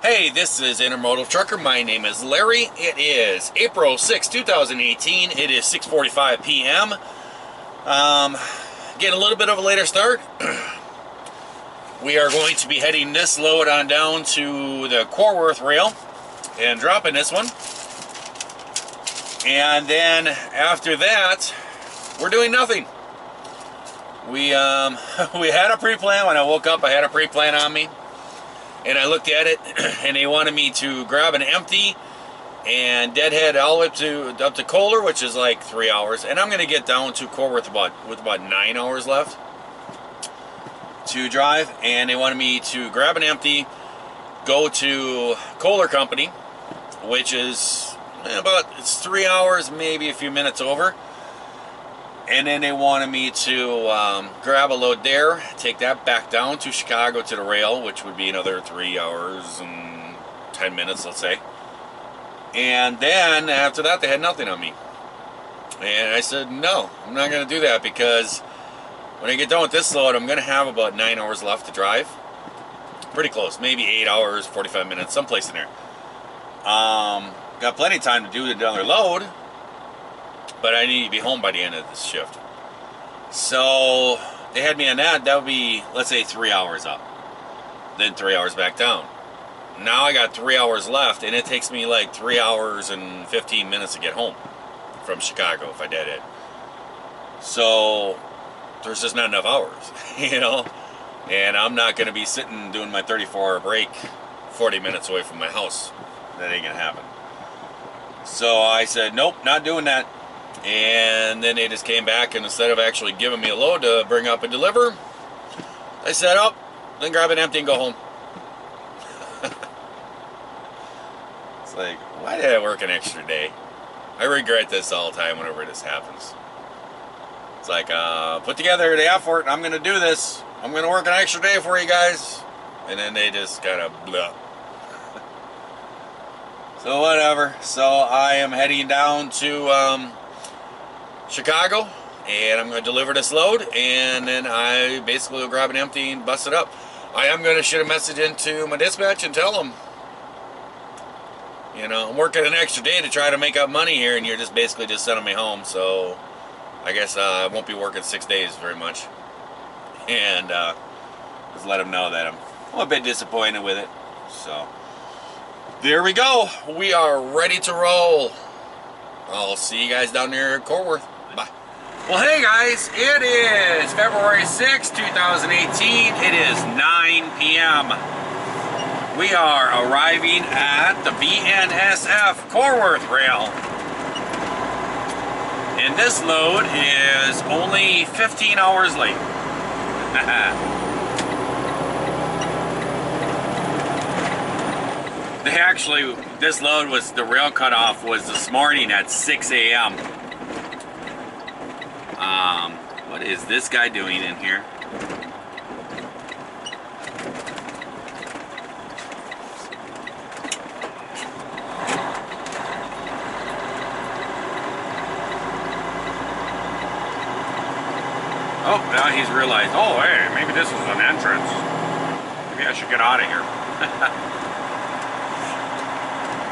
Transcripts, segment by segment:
Hey, this is Intermodaltrucker. My name is Larry. It is April 6, 2018. It is 6:45 p.m. Getting a little bit of a later start. We are going to be heading this load on down to the Corworth rail and dropping this one. And then after that, we're doing nothing. We had a pre-plan. When I woke up, I had a pre-plan on me. And I looked at it, and they wanted me to grab an empty and deadhead all up to Kohler, which is like 3 hours. And I'm going to get down to Corworth with about 9 hours left to drive. And they wanted me to grab an empty, go to Kohler Company, which is it's 3 hours, maybe a few minutes over. And then they wanted me to grab a load there, take that back down to Chicago to the rail, which would be another 3 hours and 10 minutes, let's say. And then after that, they had nothing on me. And I said, no, I'm not going to do that, because when I get done with this load, I'm going to have about 9 hours left to drive. Pretty close, maybe 8 hours, 45 minutes, someplace in there. Got plenty of time to do another load, but I need to be home by the end of this shift. So they had me on that. That would be, let's say, 3 hours up, then 3 hours back down. Now I got 3 hours left, and it takes me like 3 hours and 15 minutes to get home from Chicago if I did it. So there's just not enough hours, you know. And I'm not going to be sitting doing my 34-hour break 40 minutes away from my house. That ain't going to happen. So I said, nope, not doing that. And then they just came back, and instead of actually giving me a load to bring up and deliver, they said, oh, then grab an empty and go home. It's like, why did I work an extra day? I regret this all the time whenever this happens. It's like, put together the effort, I'm going to do this. I'm going to work an extra day for you guys. And then they just kind of blah. So whatever. So I am heading down to Chicago, and I'm going to deliver this load, and then I basically will grab an empty and bust it up. I am going to shoot a message into my dispatch and tell them, you know, I'm working an extra day to try to make up money here, and you're just basically just sending me home. So I guess I won't be working 6 days very much, and just let them know that I'm a bit disappointed with it. So there we go. We are ready to roll. I'll see you guys down there at Corworth. Bye. Well, hey guys, it is February 6, 2018. It is 9 p.m. We are arriving at the BNSF Corworth rail. And this load is only 15 hours late. This load was, the rail cutoff was this morning at 6 a.m. What is this guy doing in here? Oh, now he's realized, oh, hey, maybe this is an entrance. Maybe I should get out of here.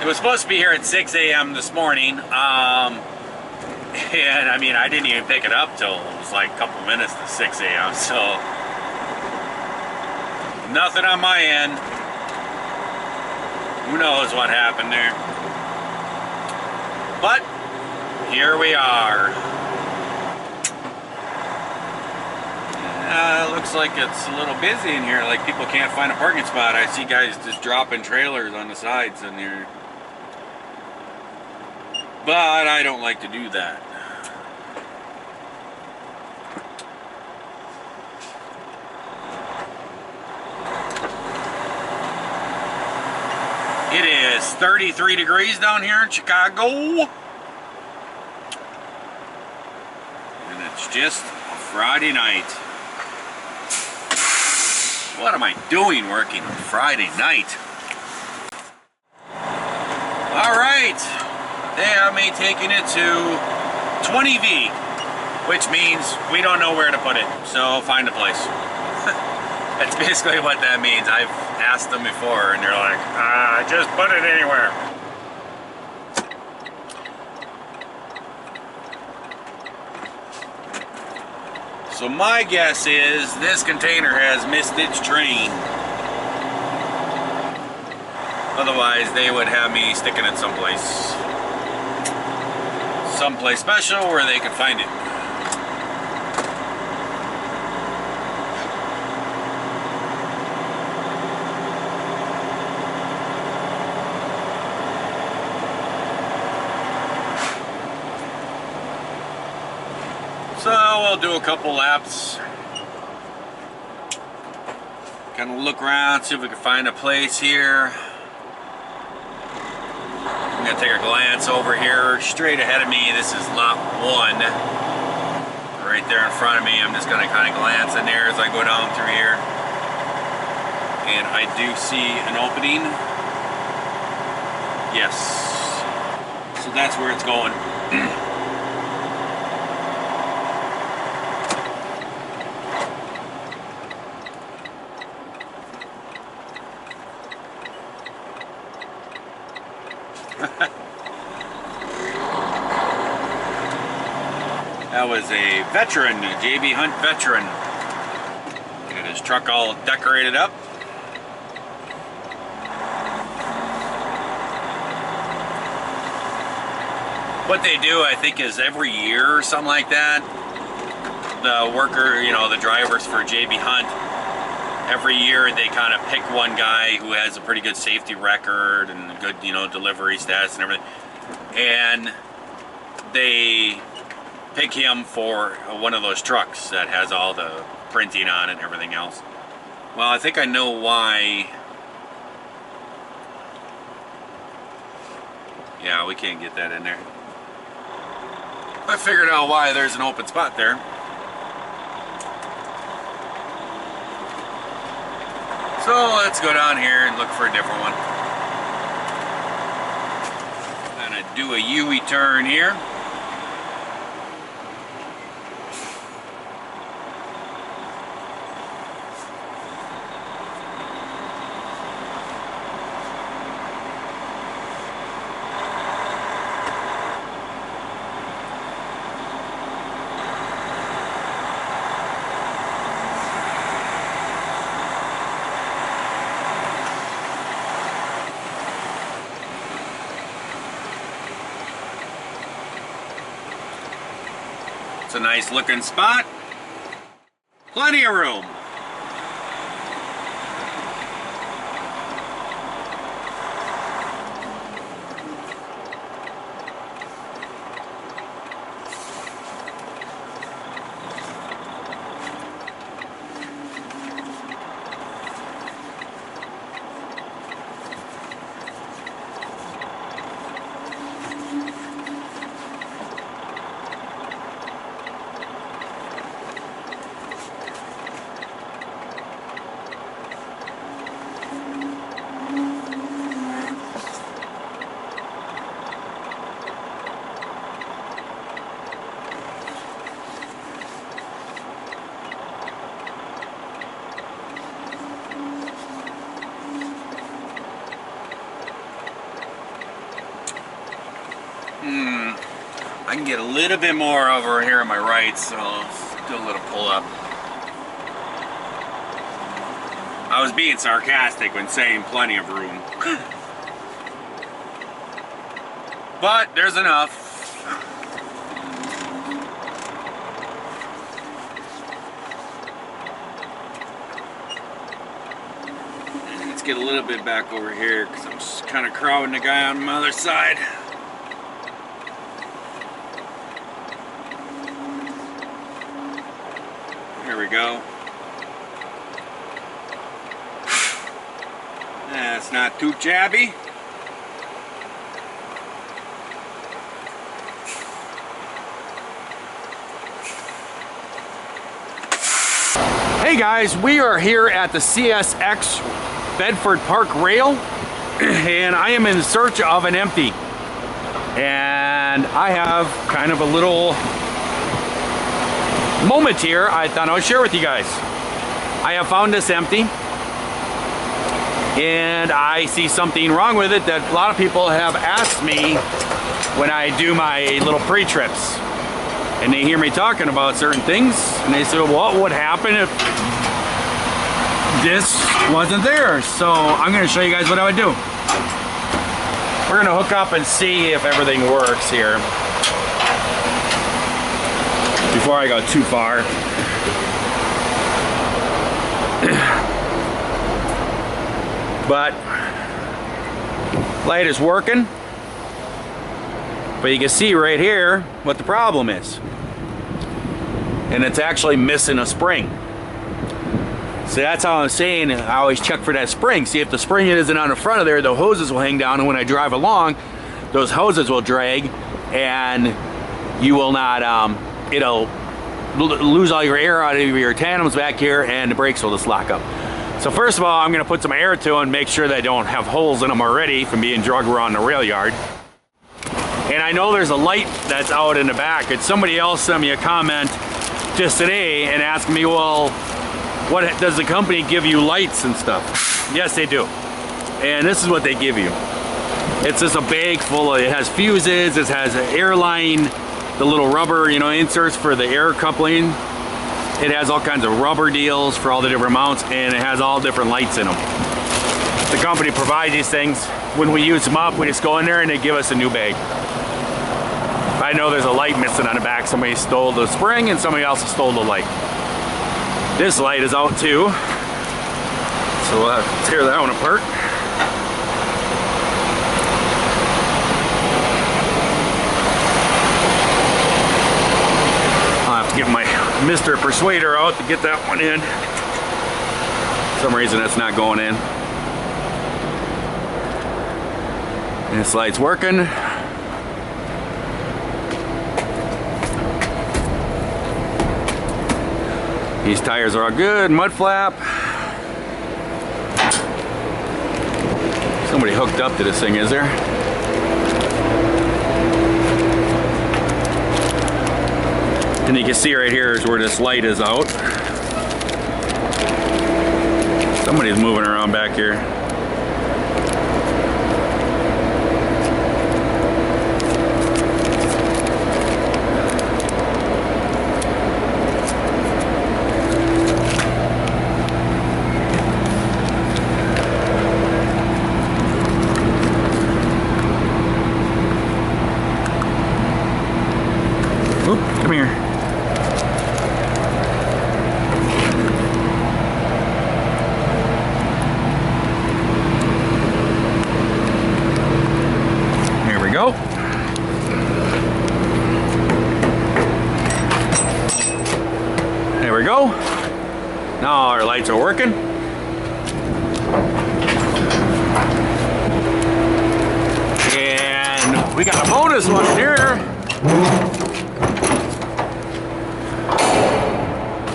It was supposed to be here at 6 a.m. this morning, and I mean, I didn't even pick it up till it was like a couple minutes to 6 a.m. So nothing on my end. Who knows what happened there? But here we are. Looks like it's a little busy in here. Like people can't find a parking spot. I see guys just dropping trailers on the sides in here. But I don't like to do that. It is 33 degrees down here in Chicago. And it's just a Friday night. What am I doing working on Friday night? All right. They have me taking it to 20V, which means we don't know where to put it, so find a place. That's basically what that means. I've asked them before, and they're like, just put it anywhere. So my guess is this container has missed its train. Otherwise, they would have me sticking it someplace special where they could find it. So we'll do a couple laps, kind of look around, see if we can find a place here. I'm gonna take a glance over here. Straight ahead of me, this is lot 1. Right there in front of me, I'm just gonna kind of glance in there as I go down through here. And I do see an opening. Yes. So that's where it's going. That was a veteran, a JB Hunt veteran. Got his truck all decorated up. What they do, I think, is every year or something like that, the worker, you know, the drivers for JB Hunt, every year they kind of pick one guy who has a pretty good safety record and good, you know, delivery stats and everything. And they pick him for one of those trucks that has all the printing on it and everything else. Well, I think I know why. Yeah, we can't get that in there. I figured out why there's an open spot there. So let's go down here and look for a different one. I'm gonna do a U turn here. It's a nice looking spot. Plenty of room. I can get a little bit more over here on my right, so I'll do a little pull up. I was being sarcastic when saying plenty of room. But there's enough. And let's get a little bit back over here because I'm just kind of crowding the guy on the other side. There we go. That's not too shabby. Hey guys, we are here at the CSX Bedford Park Rail and I am in search of an empty. And I have kind of a little moment here I thought I would share with you guys. I have found this empty and I see something wrong with it that a lot of people have asked me when I do my little pre-trips. And they hear me talking about certain things, and they say, well, what would happen if this wasn't there? So I'm gonna show you guys what I would do. We're gonna hook up and see if everything works here before I go too far. But light is working, but you can see right here what the problem is, and it's actually missing a spring. So that's how I'm saying I always check for that spring. See if the spring isn't on the front of there, the hoses will hang down, and when I drive along, those hoses will drag, and you will not, it'll lose all your air out of your tandems back here, and the brakes will just lock up. So first of all, I'm gonna put some air to them, make sure they don't have holes in them already from being drug around the rail yard. And I know there's a light that's out in the back, and somebody else sent me a comment just today and asked me, well, what does the company give you lights and stuff? Yes, they do. And this is what they give you. It's just a bag full of, it has fuses, it has an air line, the little rubber, you know, inserts for the air coupling. It has all kinds of rubber deals for all the different mounts, and it has all different lights in them. The company provides these things. When we use them up, we just go in there and they give us a new bag. I know there's a light missing on the back. Somebody stole the spring and somebody else stole the light. This light is out too. So we'll have to tear that one apart. I'll have to get my Mr. Persuader out to get that one in. For some reason that's not going in. This light's working. These tires are all good, mud flap. Somebody hooked up to this thing, is there? And you can see right here is where this light is out. Somebody's moving around back here. Oop, come here. There we go. There we go. Now our lights are working. And we got a bonus one here.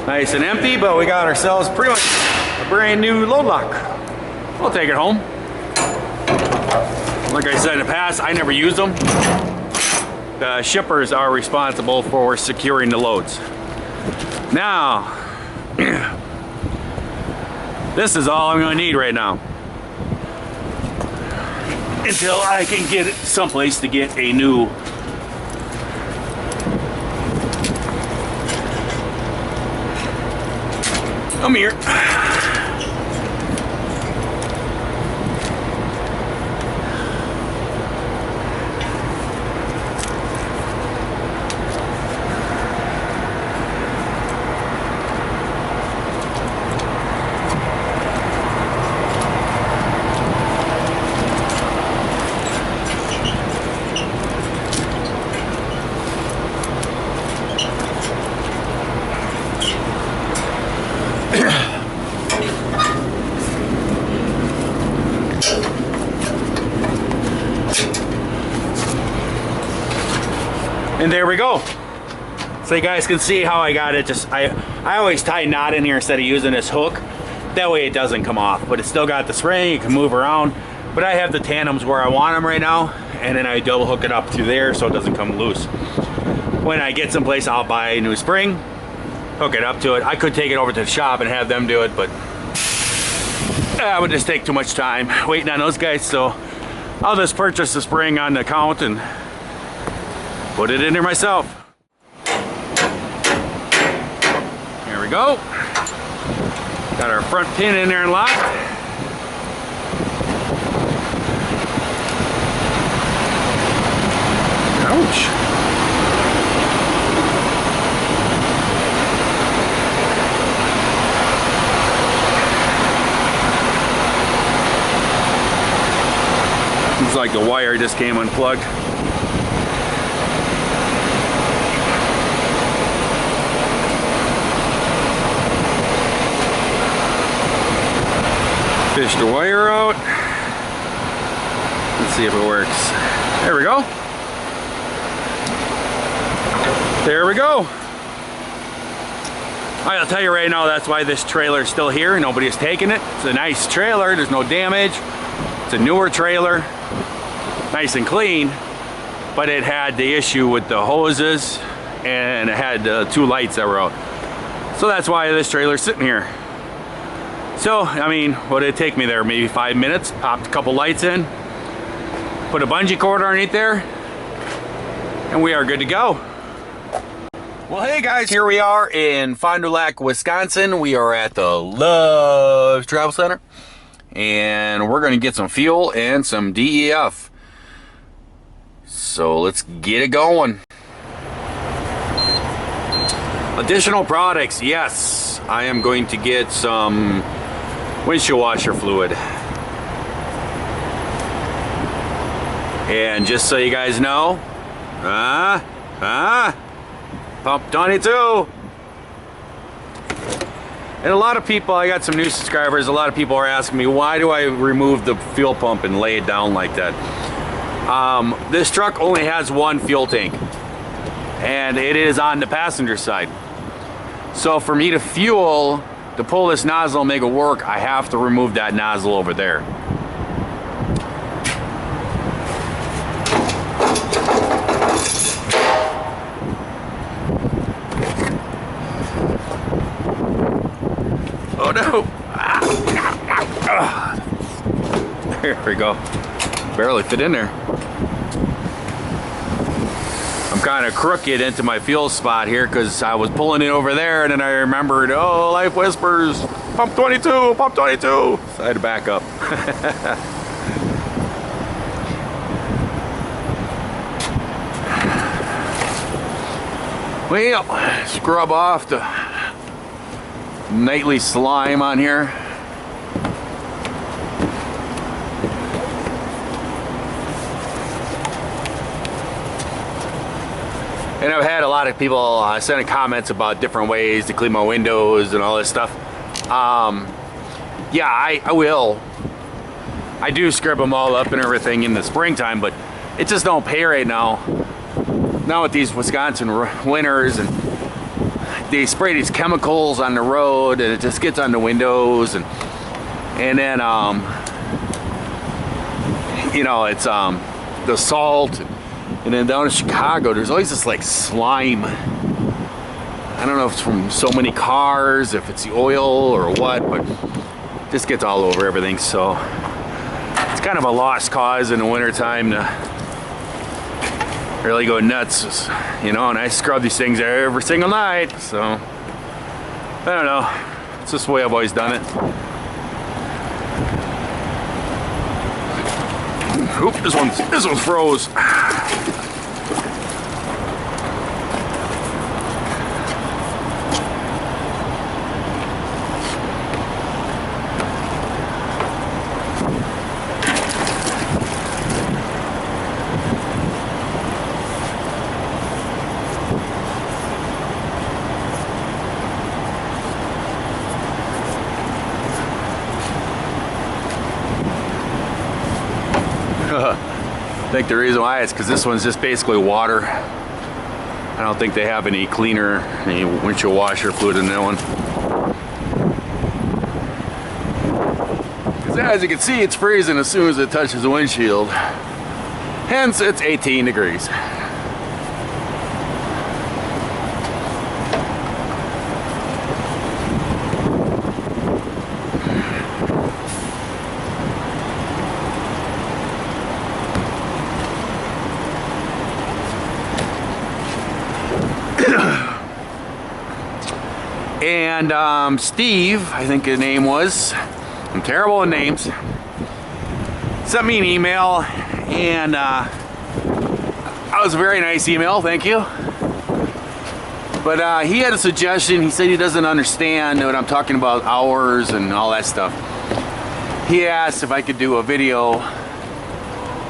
Nice and empty, but we got ourselves pretty much a brand new load lock. We'll take it home. Like I said in the past, I never use them. The shippers are responsible for securing the loads. Now, this is all I'm gonna need right now, until I can get someplace to get a new come here. And there we go. So you guys can see how I got it. Just I always tie a knot in here instead of using this hook. That way it doesn't come off, but it's still got the spring, you can move around. But I have the tandems where I want them right now, and then I double hook it up through there so it doesn't come loose. When I get someplace, I'll buy a new spring, hook it up to it. I could take it over to the shop and have them do it, but That would just take too much time waiting on those guys, so I'll just purchase the spring on the account and put it in there myself. There we go. Got our front pin in there and locked. Ouch. Looks like the wire just came unplugged. Fish the wire out. Let's see if it works. There we go. There we go. I'll tell you right now, that's why this trailer is still here. Nobody has taken it. It's a nice trailer. There's no damage. It's a newer trailer. Nice and clean. But it had the issue with the hoses and it had 2 lights that were out. So that's why this trailer's sitting here. So, I mean, what did it take me there? Maybe 5 minutes. Popped a couple lights in. Put a bungee cord underneath there. And we are good to go. Well, hey guys, here we are in Fond du Lac, Wisconsin. We are at the Love Travel Center. And we're going to get some fuel and some DEF. So let's get it going. Additional products, yes. I am going to get some windshield washer fluid. And just so you guys know, pump 22. And a lot of people, I got some new subscribers, a lot of people are asking me, why do I remove the fuel pump and lay it down like that? This truck only has 1 fuel tank, and it is on the passenger side. So for me to fuel, to pull this nozzle and make it work, I have to remove that nozzle over there. Oh no! There we go. Barely fit in there. I'm kind of crooked into my fuel spot here because I was pulling it over there and then I remembered, oh, Life Whispers, pump 22, pump 22. So I had to back up. Well, scrub off the nightly slime on here. And I've had a lot of people sending comments about different ways to clean my windows and all this stuff. Yeah, I will. I do scrub them all up and everything in the springtime, but it just don't pay right now. Now with these Wisconsin winters, and they spray these chemicals on the road and it just gets on the windows, and then you know, it's the salt, and then down in Chicago there's always this like slime. I don't know if it's from so many cars, if it's the oil or what, but it just gets all over everything. So it's kind of a lost cause in the wintertime to really go nuts, you know. And I scrub these things every single night, so I don't know, it's just the way I've always done it. Oop, this one's froze. I think the reason why is because this one's just basically water. I don't think they have any cleaner, any windshield washer fluid in that one. Because as you can see, it's freezing as soon as it touches the windshield. Hence, it's 18 degrees. And Steve, I think his name was, I'm terrible with names, sent me an email, and that was a very nice email, thank you. But he had a suggestion. He said he doesn't understand what I'm talking about, hours and all that stuff. He asked if I could do a video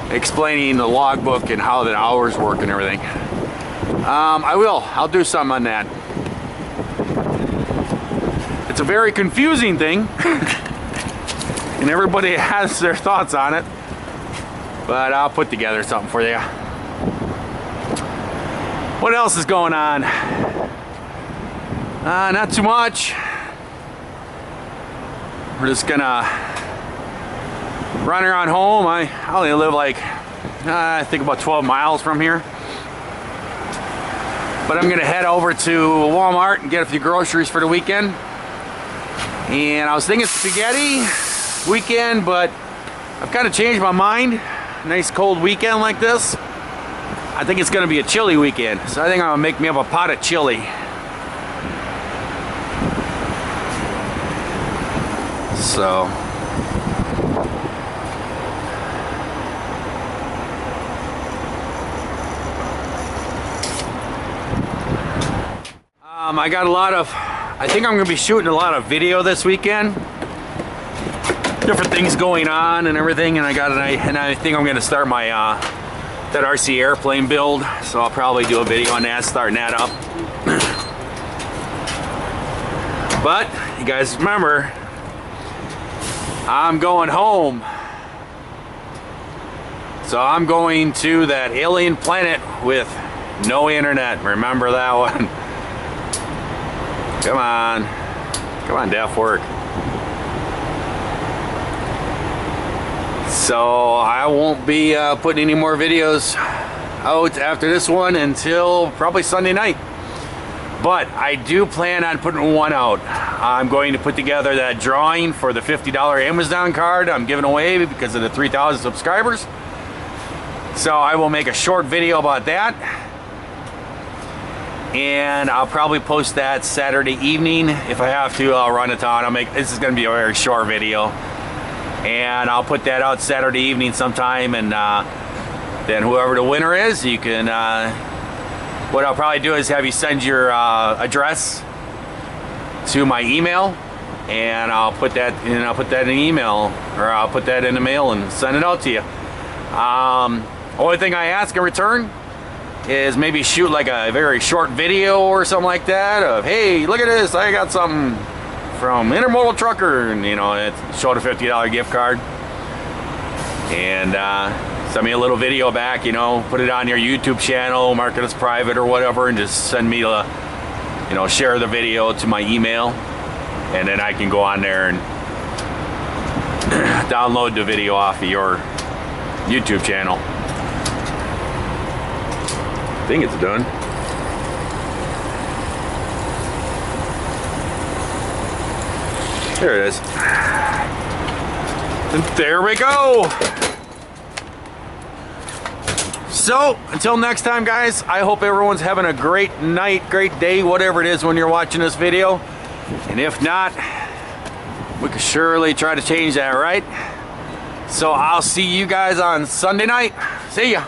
explaining the logbook and how the hours work and everything. I will. I'll do something on that. It's a very confusing thing, and everybody has their thoughts on it. But I'll put together something for you. What else is going on? Not too much. We're just gonna run around home. I only live like, I think about 12 miles from here. But I'm gonna head over to Walmart and get a few groceries for the weekend. And I was thinking spaghetti weekend, but I've kind of changed my mind. Nice cold weekend like this, I think it's gonna be a chilly weekend. So I think I'm gonna make me up a pot of chili. So I got a lot of, I think I'm gonna be shooting a lot of video this weekend. Different things going on and everything, and I think I'm gonna start my that RC airplane build. So I'll probably do a video on that, starting that up. But you guys remember, I'm going home. So I'm going to that alien planet with no internet. Remember that one? Come on. Come on, Def, work. So I won't be putting any more videos out after this one until probably Sunday night. But I do plan on putting one out. I'm going to put together that drawing for the $50 Amazon card I'm giving away because of the 3,000 subscribers. So I will make a short video about that. And I'll probably post that Saturday evening. If I have to, I'll run a ton. This is going to be a very short video. And I'll put that out Saturday evening sometime. And then whoever the winner is, you can... what I'll probably do is have you send your address to my email, and I'll put that in an email, or I'll put that in the mail and send it out to you. Only thing I ask in return is maybe shoot like a very short video or something like that of, hey, look at this, I got something from Intermodaltrucker, and you know, show it a $50 gift card, and send me a little video back, you know, put it on your YouTube channel, mark it as private or whatever, and just send me the, you know, share the video to my email, and then I can go on there and download the video off of your YouTube channel. I think it's done. There it is. And there we go. So, until next time, guys, I hope everyone's having a great night, great day, whatever it is when you're watching this video. And if not, we can surely try to change that, right? So I'll see you guys on Sunday night. See ya.